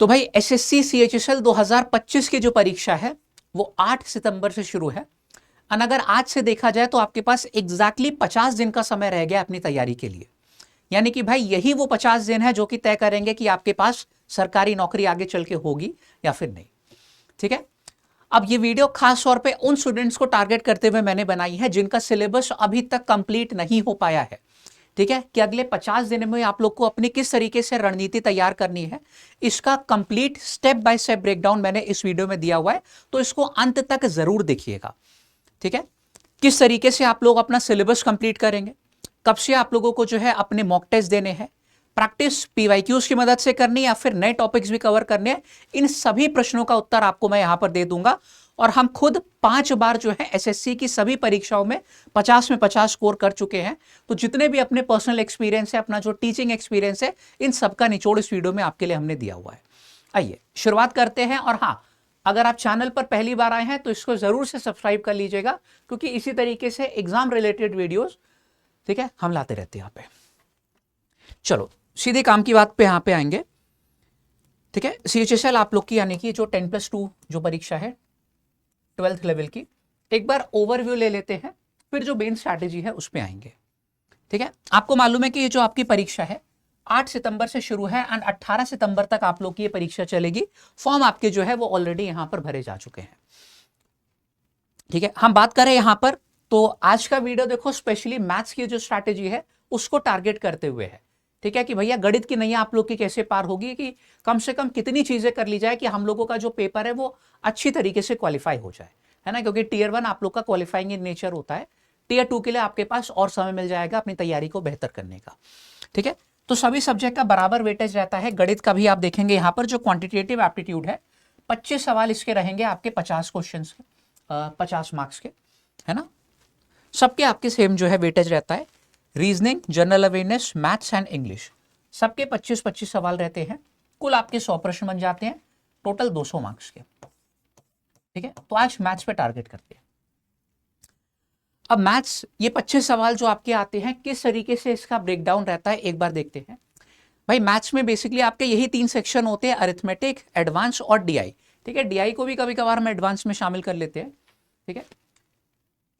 तो भाई SSC CHSL 2025 की जो परीक्षा है वो 8 सितंबर से शुरू है। और अगर आज से देखा जाए तो आपके पास एग्जैक्टली 50 दिन का समय रह गया अपनी तैयारी के लिए। यानी कि भाई यही वो 50 दिन है जो कि तय करेंगे कि आपके पास सरकारी नौकरी आगे चल के होगी या फिर नहीं। ठीक है, अब ये वीडियो खास तौर पे उन स्टूडेंट्स को टारगेट करते हुए मैंने बनाई है जिनका सिलेबस अभी तक कंप्लीट नहीं हो पाया है। ठीक है, कि अगले 50 दिन में आप लोग को अपनी किस तरीके से रणनीति तैयार करनी है, इसका complete step by step breakdown मैंने इस वीडियो में दिया हुआ है, तो इसको अंत तक जरूर देखिएगा। ठीक है, किस तरीके से आप लोग अपना सिलेबस कंप्लीट करेंगे, कब से आप लोगों को जो है अपने मॉक टेस्ट देने हैं, प्रैक्टिस पीवाईक्यूज की मदद से करनी है या फिर नए टॉपिक्स भी कवर करने हैं, इन सभी प्रश्नों का उत्तर आपको मैं यहां पर दे दूंगा। और हम खुद 5 बार जो है एसएससी की सभी परीक्षाओं में 50 में 50 स्कोर कर चुके हैं। तो जितने भी अपने पर्सनल एक्सपीरियंस है, अपना जो टीचिंग एक्सपीरियंस है, इन सबका निचोड़ इस वीडियो में आपके लिए हमने दिया हुआ है। आइए शुरुआत करते हैं। और हाँ, अगर आप चैनल पर पहली बार आए हैं तो इसको जरूर से सब्सक्राइब कर लीजिएगा, क्योंकि इसी तरीके से एग्जाम रिलेटेड वीडियोस, ठीक है, हम लाते रहते हैं यहाँ पे। चलो सीधे काम की बात पे यहाँ पे आएंगे। ठीक है, सीएचएसएल आप लोग की यानी कि जो 10+2 जो परीक्षा है 12th लेवल की, एक बार ओवरव्यू ले लेते हैं, फिर जो मेन स्ट्रैटेजी है उस पे आएंगे। ठीक है, आपको मालूम है कि ये जो आपकी परीक्षा है 8 सितंबर से शुरू है एंड 18 सितंबर तक आप लोग की ये परीक्षा चलेगी। फॉर्म आपके जो है वो ऑलरेडी यहां पर भरे जा चुके हैं। ठीक है, हम बात करें यहां पर, तो आज का वीडियो देखो स्पेशली मैथ्स की जो स्ट्रैटेजी है उसको टारगेट करते हुए है। ठीक है, कि भैया गणित की नैया आप लोग की कैसे पार होगी, कि कम से कम कितनी चीजें कर ली जाए कि हम लोगों का जो पेपर है वो अच्छी तरीके से क्वालिफाई हो जाए, है ना। क्योंकि टीयर 1 आप लोग का क्वालिफाइंग इन नेचर होता है, टीयर 2 के लिए आपके पास और समय मिल जाएगा अपनी तैयारी को बेहतर करने का। ठीक है, तो सभी सब्जेक्ट का बराबर वेटेज रहता है। गणित का भी आप देखेंगे यहाँ पर जो क्वांटिटेटिव एप्टीट्यूड है, 25 सवाल इसके रहेंगे आपके 50 क्वेश्चन के, 50 मार्क्स के, है ना। सबके आपके सेम जो है वेटेज रहता है। Reasoning, general awareness, maths and English, सबके 25-25 सवाल रहते हैं। कुल आपके 100 प्रश्न बन जाते हैं, टोटल 200 मार्क्स के। ठीक है, तो आज मैथ्स पे टारगेट करते हैं। अब मैथ्स ये 25 सवाल जो आपके आते हैं, किस तरीके से इसका ब्रेकडाउन रहता है एक बार देखते हैं। भाई मैथ्स में बेसिकली आपके यही 3 सेक्शन होते हैं, अरिथमेटिक, एडवांस और डीआई। ठीक है, डीआई को भी कभी कभार हम एडवांस में शामिल कर लेते हैं। ठीक है,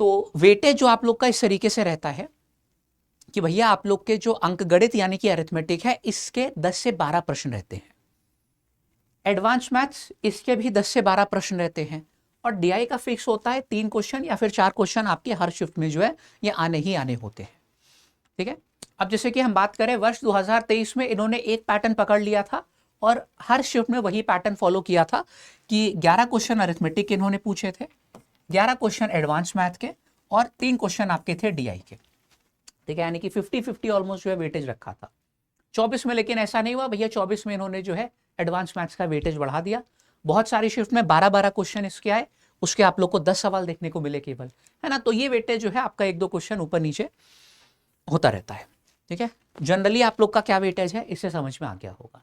तो वेटेज जो आप लोग का इस तरीके से रहता है कि भैया आप लोग के जो अंकगणित यानी कि अरिथमेटिक है, इसके 10 से 12 प्रश्न रहते हैं। एडवांस मैथ्स इसके भी 10 से 12 प्रश्न रहते हैं। और डीआई का फिक्स होता है 3 क्वेश्चन या फिर 4 क्वेश्चन आपके हर शिफ्ट में जो है ये आने ही आने होते हैं। ठीक है, अब जैसे कि हम बात करें वर्ष 2023 में इन्होंने एक पैटर्न पकड़ लिया था और हर शिफ्ट में वही पैटर्न फॉलो किया था कि 11 क्वेश्चन अरिथमेटिक के इन्होंने पूछे थे, 11 क्वेश्चन एडवांस मैथ के और 3 क्वेश्चन आपके थे डीआई के। ठीक है, यानी कि 50-50 ऑलमोस्ट जो है वेटेज रखा था। 24 में लेकिन ऐसा नहीं हुआ भैया, 24 में इन्होंने जो है एडवांस मैथ्स का वेटेज बढ़ा दिया। बहुत सारी शिफ्ट में 12-12 क्वेश्चन इसके आए, उसके आप लोग को 10 सवाल देखने को मिले केवल, है ना। तो ये वेटेज जो है आपका 1-2 क्वेश्चन ऊपर नीचे होता रहता है। ठीक है, जनरली आप लोग का क्या वेटेज है इससे समझ में आ गया होगा।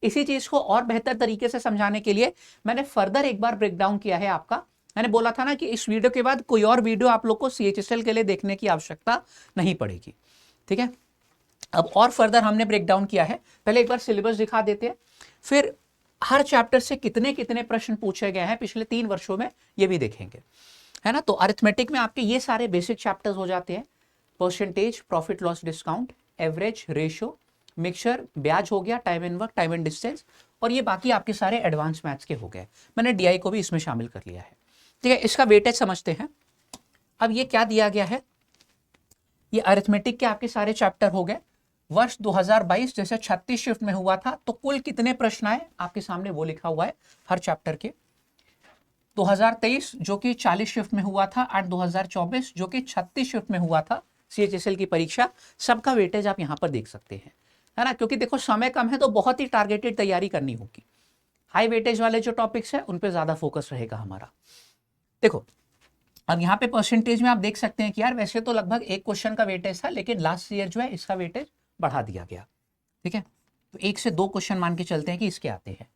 इसी चीज को और बेहतर तरीके से समझाने के लिए मैंने फर्दर एक बार ब्रेकडाउन किया है आपका। मैंने बोला था ना कि इस वीडियो के बाद कोई और वीडियो आप लोग को सीएचएसएल के लिए देखने की आवश्यकता नहीं पड़ेगी। ठीक है, अब और फर्दर हमने ब्रेकडाउन किया है। पहले एक बार सिलेबस दिखा देते हैं, फिर हर चैप्टर से कितने कितने प्रश्न पूछे गए हैं पिछले 3 वर्षों में ये भी देखेंगे, है ना। तो अरिथमेटिक में आपके ये सारे बेसिक चैप्टर्स हो जाते हैं। Percentage, profit loss discount, average, ratio, mixture, ब्याज हो गया, time and work, time and distance, और ये बाकी आपके सारे एडवांस मैथ्स के हो गए। मैंने डीआई को भी इसमें शामिल कर लिया है। ठीक है, इसका वेटेज समझते हैं। अब ये क्या दिया गया है, ये अरिथमेटिक के आपके सारे चैप्टर हो गए। वर्ष 2022 जैसे 36 शिफ्ट में हुआ था, तो कुल कितने प्रश्न आए आपके सामने वो लिखा हुआ है हर चैप्टर के। 2023 जो कि 40 शिफ्ट में हुआ था, और 2024 जो कि 36 शिफ्ट में हुआ था सीएचएसएल की परीक्षा, सबका वेटेज आप यहां पर देख सकते हैं, है ना। क्योंकि देखो समय कम है तो बहुत ही टारगेटेड तैयारी करनी होगी। हाई वेटेज वाले जो टॉपिक्स है उन पे ज्यादा फोकस रहेगा हमारा। देखो अब यहाँ पे परसेंटेज में आप देख सकते हैं कि यार वैसे तो लगभग 1 क्वेश्चन का वेटेज था, लेकिन लास्ट ईयर जो है इसका वेटेज बढ़ा दिया गया। ठीक है, तो 1 से 2 क्वेश्चन मान के चलते हैं कि इसके आते हैं।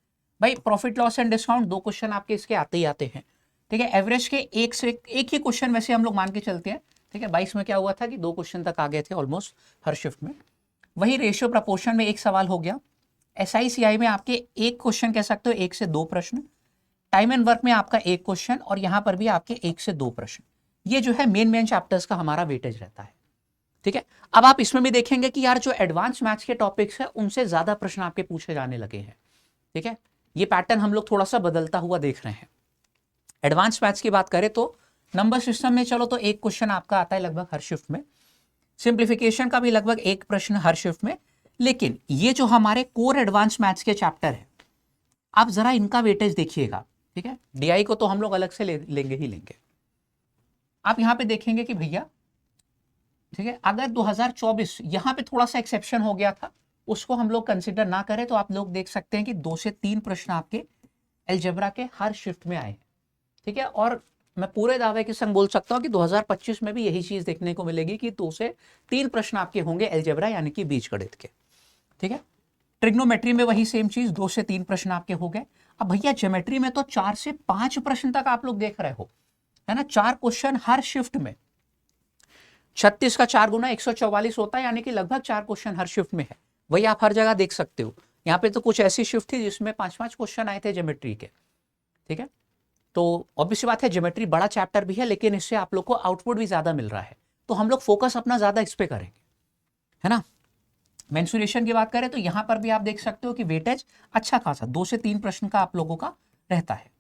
भाई profit loss and discount 2 question आपके इसके आते ही आते हैं। ठीक है, एवरेज के 1 से 1 ही क्वेश्चन वैसे हम लोग मान के चलते हैं। ठीक है, 22 में क्या हुआ था कि 2 क्वेश्चन तक आ गए थे ऑलमोस्ट हर शिफ्ट में। वही रेशियो प्रपोर्शन में 1 सवाल हो गया। SICI में आपके एक क्वेश्चन कह सकते हो, 1 से 2 प्रश्न, टाइम एंड वर्क में आपका एक क्वेश्चन, और यहां पर भी आपके 1 से 2 प्रश्न। ये जो है मेन चैप्टर्स का हमारा वेटेज रहता है। ठीक है, अब आप इसमें भी देखेंगे कि यार जो एडवांस मैथ्स के टॉपिक्स है उनसे ज्यादा प्रश्न आपके पूछे जाने लगे हैं। ठीक है, ये पैटर्न हम लोग थोड़ा सा बदलता हुआ देख रहे हैं। एडवांस मैथ्स की बात करें तो नंबर सिस्टम में चलो तो एक क्वेश्चन आपका आता है लगभग हर शिफ्ट में, सिंप्लीफिकेशन का भी लगभग एक प्रश्न हर शिफ्ट में। लेकिन ये जो हमारे कोर एडवांस मैथ्स के चैप्टर है, आप जरा इनका वेटेज देखिएगा। ठीक है, DI को तो हम लोग अलग से लेंगे ही लेंगे। आप यहां पे देखेंगे कि भैया, ठीक है, अगर 2024 यहां पे थोड़ा सा एक्सेप्शन हो गया था, उसको हम लोग कंसिडर ना करें तो आप लोग देख सकते हैं कि 2 से 3 प्रश्न आपके अलजेब्रा के हर शिफ्ट में आए हैं। ठीक है, और मैं पूरे दावे के संग बोल सकता हूं कि 2025 में भी यही चीज देखने को मिलेगी कि 2 से 3 प्रश्न आपके होंगे अलजेब्रा यानी कि बीजगणित के। ठीक है, ट्रिग्नोमेट्री में वही सेम चीज, 2 से 3 प्रश्न आपके हो गए। अब भैया ज्योमेट्री में तो 4 से 5 प्रश्न तक आप लोग देख रहे हो, है ना, 4 क्वेश्चन हर शिफ्ट में। 36 का 4 गुना 144 होता है, यानी कि लगभग 4 क्वेश्चन हर शिफ्ट में है। वही आप हर जगह देख सकते हो। यहाँ पे तो कुछ ऐसी शिफ्ट थी जिसमें 5-5 क्वेश्चन आए थे ज्योमेट्री के। ठीक है, तो ऑब्वियस बात है ज्योमेट्री बड़ा चैप्टर भी है, लेकिन इससे आप लोग को आउटपुट भी ज्यादा मिल रहा है, तो हम लोग फोकस अपना ज्यादा इस पे करेंगे, है ना। मेंसुरेशन की बात करें तो यहां पर भी आप देख सकते हो कि वेटेज अच्छा खासा 2 से 3 प्रश्न का आप लोगों का रहता है।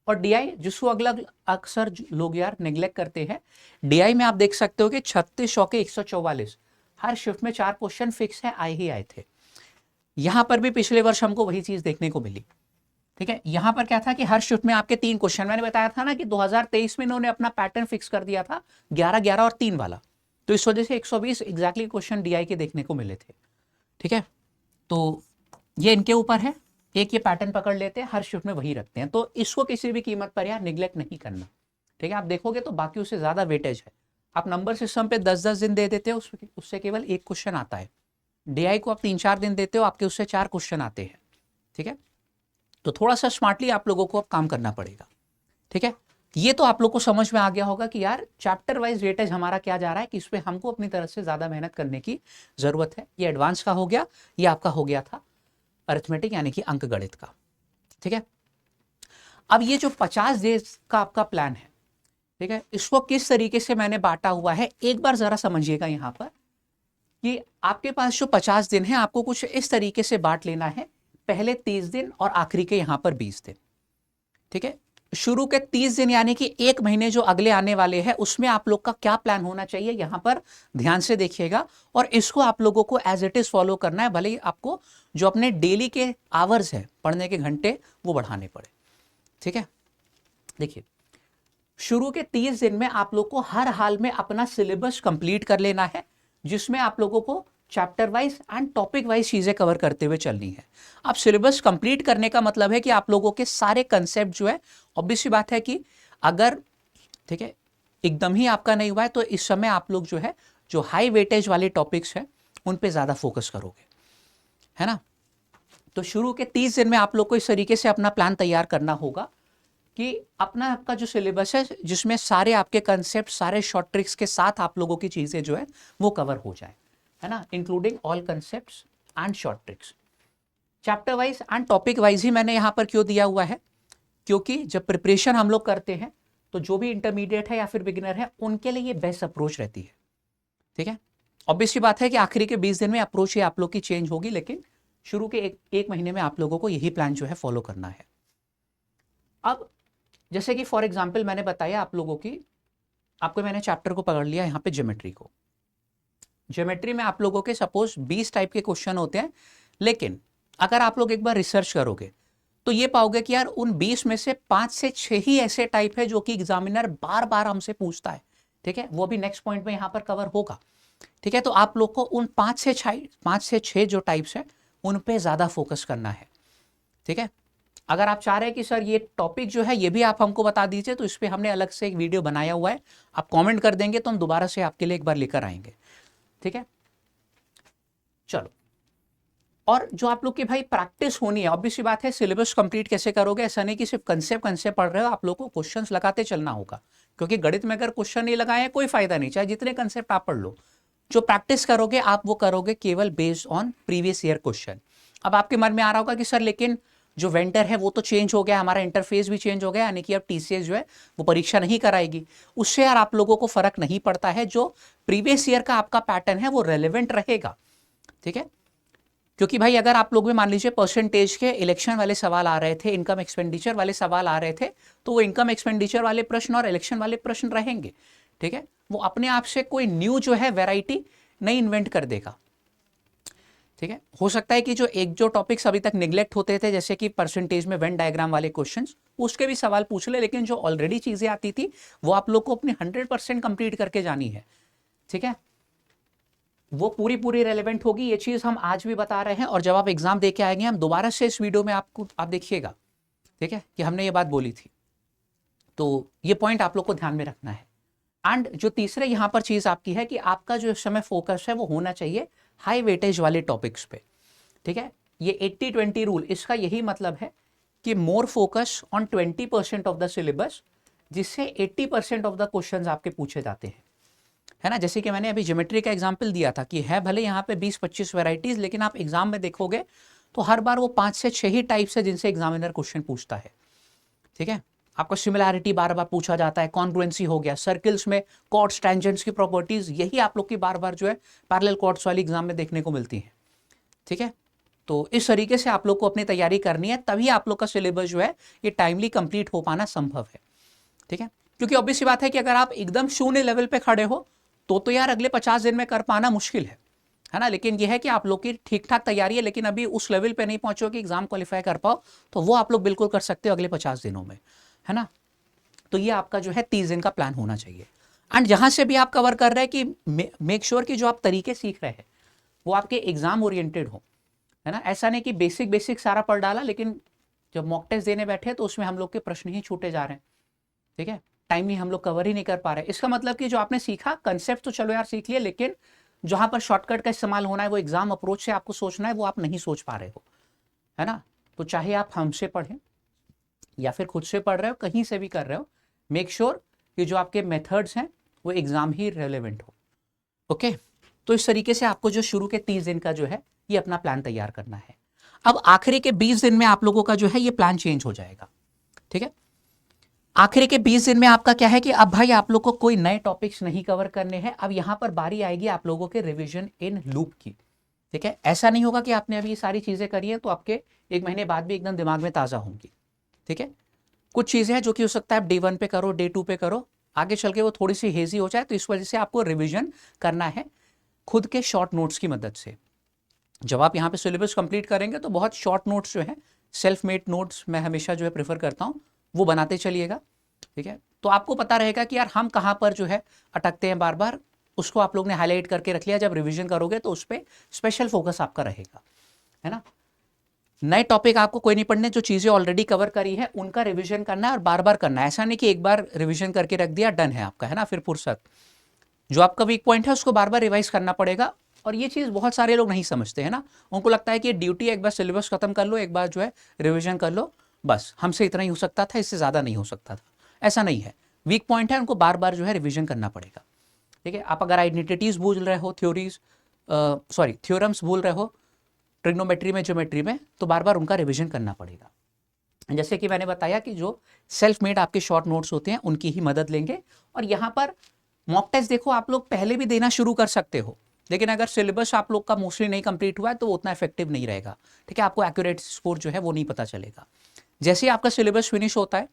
और DI जिसको अगला अक्सर लोग यार नेग्लेक्ट करते हैं, DI में आप देख सकते हो कि 36 के 144 हर शिफ्ट में 4 क्वेश्चन फिक्स है, आए ही आए थे। यहां पर भी पिछले वर्ष हमको वही चीज देखने को मिली। ठीक है, यहां पर क्या था कि हर शिफ्ट में आपके 3 क्वेश्चन, मैंने बताया था ना कि 2023 में इन्होंने अपना पैटर्न फिक्स कर दिया था 11, 11 और 3 वाला, तो इस वजह से 120 एग्जैक्टली क्वेश्चन DI के देखने को मिले थे। ठीक है, तो ये इनके ऊपर है, एक ये पैटर्न पकड़ लेते हैं, हर शिफ्ट में वही रखते हैं, तो इसको किसी भी कीमत पर यार निग्लेक्ट नहीं करना। ठीक है, आप देखोगे तो बाकी उससे ज्यादा वेटेज है। आप नंबर सिस्टम पे 10-10 दिन दे देते हो, उससे केवल एक क्वेश्चन आता है। DI को आप 3-4 दिन देते हो, आपके उससे 4 क्वेश्चन आते हैं। ठीक है, तो थोड़ा सा स्मार्टली आप लोगों को अब काम करना पड़ेगा। ठीक है, ये तो आप लोग को समझ में आ गया होगा कि यार चैप्टर वाइज वेटेज हमारा क्या जा रहा है, कि इस पे हमको अपनी तरफ से ज्यादा मेहनत करने की जरूरत है। ये एडवांस का हो गया, ये आपका हो गया था अरिथमेटिक यानी कि अंक गणित का। ठीक है, अब ये जो 50 डेज का आपका प्लान है, ठीक है, इसको किस तरीके से मैंने बांटा हुआ है एक बार जरा समझिएगा। यहां पर कि आपके पास जो 50 दिन है, आपको कुछ इस तरीके से बांट लेना है, पहले 30 दिन और आखिरी के यहां पर 20 दिन। ठीक है, शुरू के 30 दिन यानी कि एक महीने जो अगले आने वाले हैं, उसमें आप लोग का क्या प्लान होना चाहिए, यहां पर ध्यान से देखिएगा, और इसको आप लोगों को एज इट इज फॉलो करना है, भले ही आपको जो अपने डेली के आवर्स है, पढ़ने के घंटे, वो बढ़ाने पड़े। ठीक है, देखिए, शुरू के 30 दिन में आप लोग को हर हाल में अपना सिलेबस कंप्लीट कर लेना है, जिसमें आप लोगों को chapter wise and topic wise चीजें कवर करते हुए चलनी है। अब सिलेबस कंप्लीट करने का मतलब है कि आप लोगों के सारे कंसेप्ट जो है, ऑब्वियस सी बात है कि अगर, ठीक है, एकदम ही आपका नहीं हुआ है तो इस समय आप लोग जो है, जो हाई वेटेज वाले टॉपिक्स हैं उन पे ज्यादा फोकस करोगे, है ना। तो शुरू के 30 दिन में आप लोग को इस तरीके से अपना प्लान तैयार करना होगा कि अपना आपका जो सिलेबस है, जिसमें सारे आपके कंसेप्ट, सारे शॉर्ट ट्रिक्स के साथ आप लोगों की चीजें जो है वो कवर हो जाए, है ना, including all concepts and short tricks. Chapter wise and topic wise ही मैंने यहां पर क्यों दिया हुआ है, क्योंकि जब प्रिपरेशन हम लोग करते हैं तो जो भी इंटरमीडिएट है या फिर बिगिनर है, उनके लिए ये बेस्ट अप्रोच रहती है। ठीक है, ऑब्वियसली बात है कि आखिरी के 20 दिन में अप्रोच ये आप लोग की चेंज होगी, लेकिन शुरू के एक महीने में आप लोगों को यही प्लान जो है फॉलो करना है। अब जैसे कि फॉर एग्जाम्पल मैंने बताया आप लोगों की, आपको मैंने चैप्टर को पकड़ लिया यहाँ पे ज्योमेट्री को। ज्योमेट्री में आप लोगों के सपोज 20 टाइप के क्वेश्चन होते हैं, लेकिन अगर आप लोग एक बार रिसर्च करोगे तो ये पाओगे कि यार उन 20 में से 5 से 6 ही ऐसे टाइप है जो कि एग्जामिनर बार बार हमसे पूछता है। ठीक है, वो भी नेक्स्ट पॉइंट में यहाँ पर कवर होगा। ठीक है, तो आप लोग को उन 5 से 6 जो टाइप्स है उन पे ज्यादा फोकस करना है। ठीक है, अगर आप चाह रहे हैं कि सर ये टॉपिक जो है ये भी आप हमको बता दीजिए, तो इस पे हमने अलग से एक वीडियो बनाया हुआ है, आप कमेंट कर देंगे तो हम दोबारा से आपके लिए एक बार लेकर आएंगे। ठीक है, चलो, और जो आप लोग की भाई प्रैक्टिस होनी है, ऑब्वियसली बात है, सिलेबस कंप्लीट कैसे करोगे, ऐसा नहीं कि सिर्फ कंसेप्ट पढ़ रहे हो, आप लोग को क्वेश्चंस लगाते चलना होगा, क्योंकि गणित में अगर क्वेश्चन नहीं लगाए कोई फायदा नहीं, चाहे जितने कंसेप्ट आप पढ़ लो। जो प्रैक्टिस करोगे आप वो करोगे केवल based on previous year question, अब आपके मन में आ रहा होगा कि सर लेकिन जो वेंडर है वो तो चेंज हो गया, हमारा इंटरफेस भी चेंज हो गया, यानी कि अब टीसीएस जो है वो परीक्षा नहीं कराएगी। उससे यार आप लोगों को फर्क नहीं पड़ता है, जो प्रीवियस ईयर का आपका पैटर्न है वो रेलेवेंट रहेगा, ठीक है। क्योंकि भाई अगर आप लोग में मान लीजिए परसेंटेज के इलेक्शन वाले सवाल आ रहे थे, इनकम एक्सपेंडिचर वाले सवाल आ रहे थे, तो वो इनकम एक्सपेंडिचर वाले प्रश्न और इलेक्शन वाले प्रश्न रहेंगे, ठीक है। वो अपने आप से कोई न्यू जो है वैरायटी नहीं इन्वेंट कर देगा, ठीक है। हो सकता है कि जो टॉपिक्स अभी तक निगलेक्ट होते थे, जैसे कि परसेंटेज में वेन डायग्राम वाले क्वेश्चंस, उसके भी सवाल पूछ ले, लेकिन जो ऑलरेडी चीजें आती थी वो आप लोग को अपनी 100% कंप्लीट करके जानी है, ठीक है। वो पूरी रेलेवेंट होगी, ये चीज हम आज भी बता रहे हैं, और जब आप एग्जाम दे के आएंगे हम दोबारा से इस वीडियो में आप देखिएगा, ठीक है, कि हमने ये बात बोली थी। तो ये पॉइंट आप लोग को ध्यान में रखना है। एंड जो तीसरे यहां पर चीज आपकी है कि आपका जो इस समय फोकस है वो होना चाहिए हाई वेटेज वाले टॉपिक्स पे, ठीक है। ये 80-20 रूल, इसका यही मतलब है कि more focus on 20% of the syllabus, जिससे 80% ऑफ द क्वेश्चंस आपके पूछे जाते हैं, है ना। जैसे कि मैंने अभी ज्योमेट्री का एग्जांपल दिया था कि है भले यहाँ पे 20-25 वैरायटीज, लेकिन आप एग्जाम में देखोगे तो हर बार वो 5 से 6 ही टाइप्स है जिनसे एग्जामिनर क्वेश्चन पूछता है, ठीक है। आपको सिमिलैरिटी बार बार पूछा जाता है, कॉन्ग्रुएंसी हो गया, सर्किल्स में कॉर्ड्स टेंजेंट्स की प्रॉपर्टीज, यही आप लोग की बार बार जो है पैरेलल कॉर्ड्स वाली एग्जाम में देखने को मिलती है, ठीक है। तो इस तरीके से आप लोग को अपनी तैयारी करनी है, तभी आप लोग का सिलेबस जो है ये टाइमली कंप्लीट हो पाना संभव है, ठीक है। क्योंकि ऑब्वियस सी बात है कि अगर आप एकदम शून्य लेवल पे खड़े हो तो यार अगले 50 दिन में कर पाना मुश्किल है ना। लेकिन यह है कि आप लोग की ठीक ठाक तैयारी है, लेकिन अभी उस लेवल पे नहीं पहुंचो कि एग्जाम क्वालिफाई कर पाओ, तो वो आप लोग बिल्कुल कर सकते हो अगले 50 दिनों में, है ना। तो ये आपका जो है 30 दिन का प्लान होना चाहिए। एंड जहां से भी आप कवर कर रहे हैं कि मेक श्योर कि जो आप तरीके सीख रहे हैं वो आपके एग्जाम ओरिएंटेड हो, है ना। ऐसा नहीं कि बेसिक बेसिक सारा पढ़ डाला, लेकिन जब मॉक टेस्ट देने बैठे तो उसमें हम लोग के प्रश्न ही छूटे जा रहे हैं, ठीक है। टाइमली हम लोग कवर ही नहीं कर पा रहे। इसका मतलब कि जो आपने सीखा कंसेप्ट तो चलो यार सीख लिया, लेकिन जहां पर शॉर्टकट का इस्तेमाल होना है, वो एग्जाम अप्रोच से आपको सोचना है, वो आप नहीं सोच पा रहे हो, है ना। तो चाहे आप हमसे पढ़ें या फिर खुद से पढ़ रहे हो, कहीं से भी कर रहे हो, मेक श्योर कि जो आपके मेथड्स हैं वो एग्जाम ही रेलेवेंट हो, ओके। तो इस तरीके से आपको जो शुरू के 30 दिन का जो है ये अपना प्लान तैयार करना है। अब आखिरी के 20 दिन में आप लोगों का जो है ये प्लान चेंज हो जाएगा, ठीक है। आखिरी के 20 दिन में आपका क्या है कि अब भाई आप लोग को कोई नए टॉपिक्स नहीं कवर करने हैं। अब यहां पर बारी आएगी आप लोगों के रिवीजन इन लूप की, ठीक है। ऐसा नहीं होगा कि आपने अभी ये सारी चीजें करी हैं तो आपके 1 महीने बाद भी एकदम दिमाग में ताजा होंगी, ठीक है। कुछ चीजें हैं जो कि हो सकता है आप डे 1 पे करो, डे 2 पे करो, आगे चल के वो थोड़ी सी हेजी हो जाए, तो इस वजह से आपको रिवीजन करना है खुद के शॉर्ट नोट्स की मदद से। जब आप यहाँ पे सिलेबस कंप्लीट करेंगे तो बहुत शॉर्ट नोट्स जो है, सेल्फ मेड नोट्स मैं हमेशा जो है प्रेफर करता हूँ, वो बनाते चलिएगा, ठीक है। तो आपको पता रहेगा कि यार हम कहाँ पर जो है अटकते हैं बार बार, उसको आप लोग ने हाईलाइट करके रख लिया। जब रिवीजन करोगे तो उस पर स्पेशल फोकस आपका रहेगा, है ना। नए टॉपिक आपको कोई नहीं पढ़ने, जो चीजें ऑलरेडी कवर करी है उनका रिवीजन करना है और बार बार करना है। ऐसा नहीं कि एक बार रिवीजन करके रख दिया डन है आपका, है ना, फिर फुर्सत। जो आपका वीक पॉइंट है उसको बार बार रिवाइज करना पड़ेगा। और ये चीज बहुत सारे लोग नहीं समझते, है ना। उनको लगता है कि ड्यूटी एक बार सिलेबस खत्म कर लो, एक बार जो है रिवीजन कर लो, बस हमसे इतना ही हो सकता था, इससे ज्यादा नहीं हो सकता था। ऐसा नहीं है, वीक पॉइंट है, उनको बार बार जो है रिवीजन करना पड़ेगा, ठीक है। आप अगर आइडेंटिटीज भूल रहे हो, थ्योरम्स भूल रहे हो ट्रिग्नोमेट्री में, ज्योमेट्री में, तो बार बार उनका रिवीजन करना पड़ेगा। जैसे कि मैंने बताया कि जो सेल्फ मेड आपके शॉर्ट नोट्स होते हैं उनकी ही मदद लेंगे। और यहाँ पर मॉक टेस्ट देखो आप लोग पहले भी देना शुरू कर सकते हो, लेकिन अगर सिलेबस आप लोग का मोस्टली नहीं कंप्लीट हुआ है तो वो उतना इफेक्टिव नहीं रहेगा, ठीक है। आपको एक्यूरेट स्कोर जो है वो नहीं पता चलेगा। जैसे ही आपका सिलेबस फिनिश होता है,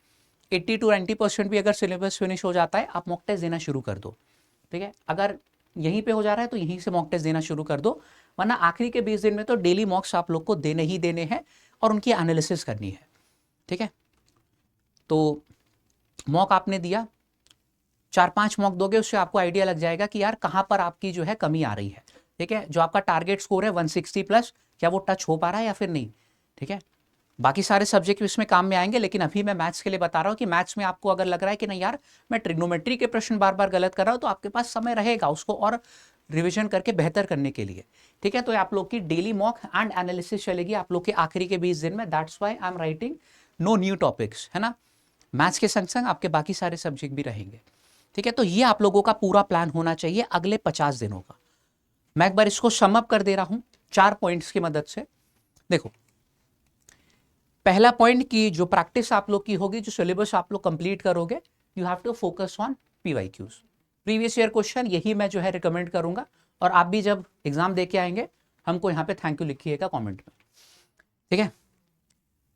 80 to 90% भी अगर सिलेबस फिनिश हो जाता है, आप मॉक टेस्ट देना शुरू कर दो, ठीक है। अगर यहीं पे हो जा रहा है तो यहीं से मॉक टेस्ट देना शुरू कर दो, वरना आखिरी के 20 दिन में तो डेली मॉक्स आप लोग को देने ही देने हैं और उनकी एनालिसिस करनी है, ठीक है। तो मॉक आपने दिया, 4-5 मॉक दोगे, उससे आपको आइडिया लग जाएगा कि यार कहाँ पर आपकी जो है कमी आ रही है, ठीक है। जो आपका टारगेट स्कोर है 160+, क्या वो टच हो पा रहा है या फिर नहीं, ठीक है। बाकी सारे सब्जेक्ट इसमें काम में आएंगे, लेकिन अभी मैं मैथ्स के लिए बता रहा हूँ कि मैथ्स में आपको अगर लग रहा है कि नहीं यार मैं ट्रिग्नोमेट्री के प्रश्न बार बार गलत कर रहा हूँ, तो आपके पास समय रहेगा उसको और रिवीजन करके बेहतर करने के लिए, ठीक है। तो आप लोग की डेली मॉक एंड एनालिसिस चलेगी आप लोग के आखिरी के 20 दिन में। That's why I am writing no new topics, है ना। मैथ्स के संग संग आपके बाकी सारे सब्जेक्ट भी रहेंगे, ठीक है। तो ये आप लोगों का पूरा प्लान होना चाहिए अगले 50 दिनों का। मैं एक बार इसको सम अप कर दे रहा हूं 4 पॉइंट्स की मदद से। देखो, पहला पॉइंट कि जो प्रैक्टिस आप लोग की होगी, जो सिलेबस आप लोग कंप्लीट करोगे, you have to focus on PYQs, previous year question. यही मैं जो है रिकमेंड करूंगा। और आप भी जब एग्जाम दे के आएंगे, हमको यहाँ पे थैंक यू लिखिएगा कमेंट में, ठीक है।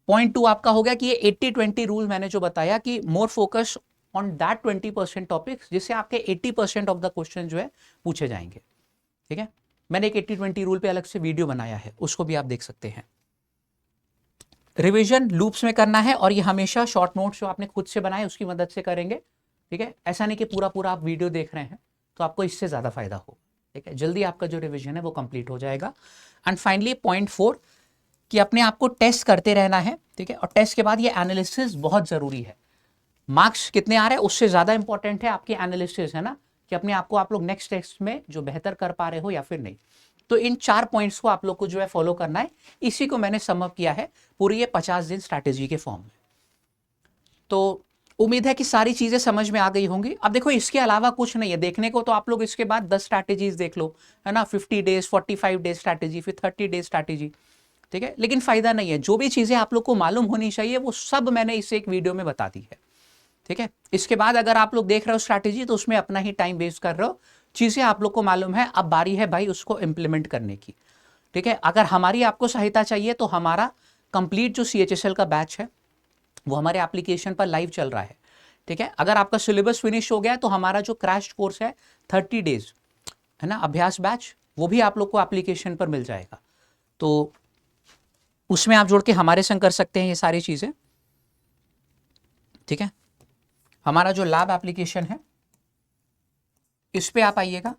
पॉइंट 2 आपका हो गया कि ये 80-20 रूल मैंने जो बताया कि more focus on that 20% topics, जिससे आपके 80% ऑफ द क्वेश्चन जो है पूछे जाएंगे, ठीक है। मैंने एक 80-20 रूल पे अलग से वीडियो बनाया है, उसको भी आप देख सकते हैं। रिवीजन लूप्स में करना है, और ये हमेशा शॉर्ट नोट्स जो आपने खुद से बनाए उसकी मदद से करेंगे, ठीक है। ऐसा नहीं कि पूरा पूरा आप वीडियो देख रहे हैं, तो आपको इससे ज़्यादा फायदा हो, ठीक है। जल्दी आपका जो रिवीजन है वो कंप्लीट हो जाएगा। एंड फाइनली पॉइंट 4 कि अपने आप को टेस्ट करते रहना है, ठीक है। और टेस्ट के बाद ये एनालिसिस बहुत ज़रूरी है। मार्क्स कितने आ रहे हैं उससे ज़्यादा इंपॉर्टेंट है आपकी एनालिसिस, है ना, कि अपने आप को आप लोग नेक्स्ट टेस्ट में जो बेहतर कर पा रहे हो या फिर नहीं। तो इन 4 पॉइंट्स को आप लोग को जो है फॉलो करना है। इसी को मैंने सम अप किया है पूरी ये 50 दिन स्ट्रैटेजी के फॉर्म में। तो उम्मीद है कि सारी चीजें समझ में आ गई होंगी। अब देखो, इसके अलावा कुछ नहीं है देखने को, तो आप लोग इसके बाद 10 स्ट्रैटेजीज देख लो, है ना, 50 डेज 45 डेज स्ट्रैटेजी, फिर 30 डेज स्ट्रैटेजी, ठीक है। लेकिन फायदा नहीं है। जो भी चीजें आप लोग को मालूम होनी चाहिए वो सब मैंने इस एक वीडियो में बता दी है, ठीक है। इसके बाद अगर आप लोग देख रहे हो स्ट्रैटेजी, तो उसमें अपना ही टाइम वेस्ट कर रहे हो। चीजें आप लोग को मालूम है, अब बारी है भाई उसको इंप्लीमेंट करने की, ठीक है। अगर हमारी आपको सहायता चाहिए तो हमारा कंप्लीट जो CHSL का बैच है वो हमारे एप्लीकेशन पर लाइव चल रहा है, ठीक है। अगर आपका सिलेबस फिनिश हो गया तो हमारा जो क्रैश कोर्स है 30 डेज, है ना, अभ्यास बैच, वो भी आप लोग को एप्लीकेशन पर मिल जाएगा। तो उसमें आप जोड़ के हमारे संग कर सकते हैं ये सारी चीजें, ठीक है। हमारा जो लैब एप्लीकेशन है इस पे आप आइएगा,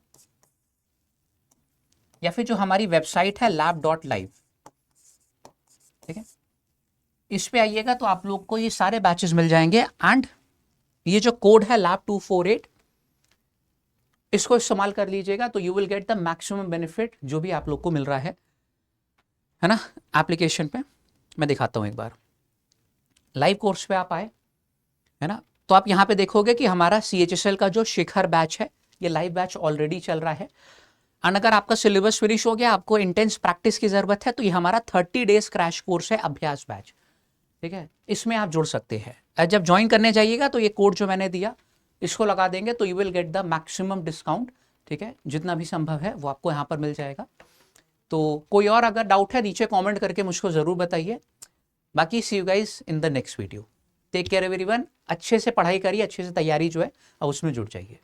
या फिर जो हमारी वेबसाइट है lab.live, ठीक है, इस पे आइएगा तो आप लोग को ये सारे बैचेस मिल जाएंगे। एंड ये जो कोड है lab248, इसको इस्तेमाल कर लीजिएगा, तो you will get the maximum benefit जो भी आप लोग को मिल रहा है ना, एप्लीकेशन पे। मैं दिखाता हूं एक बार, लाइव कोर्स पे आप आए, है ना, तो आप यहाँ पे देखोगे कि हमारा CHSL का जो शिखर बैच है ये लाइव बैच ऑलरेडी चल रहा है। और अगर आपका सिलेबस फिनिश हो गया, आपको इंटेंस प्रैक्टिस की जरूरत है, तो ये हमारा 30 डेज क्रैश कोर्स है, अभ्यास बैच, ठीक है। इसमें आप जुड़ सकते हैं। जब ज्वाइन करने जाइएगा तो ये कोड जो मैंने दिया इसको लगा देंगे, तो you will get the maximum discount, ठीक है। जितना भी संभव है वो आपको यहाँ पर मिल जाएगा। तो कोई और अगर डाउट है नीचे कमेंट करके मुझको ज़रूर बताइए। बाकी see you guys in the next video. Take care everyone. अच्छे से पढ़ाई करिए, अच्छे से तैयारी जो है उसमें जुट जाइए।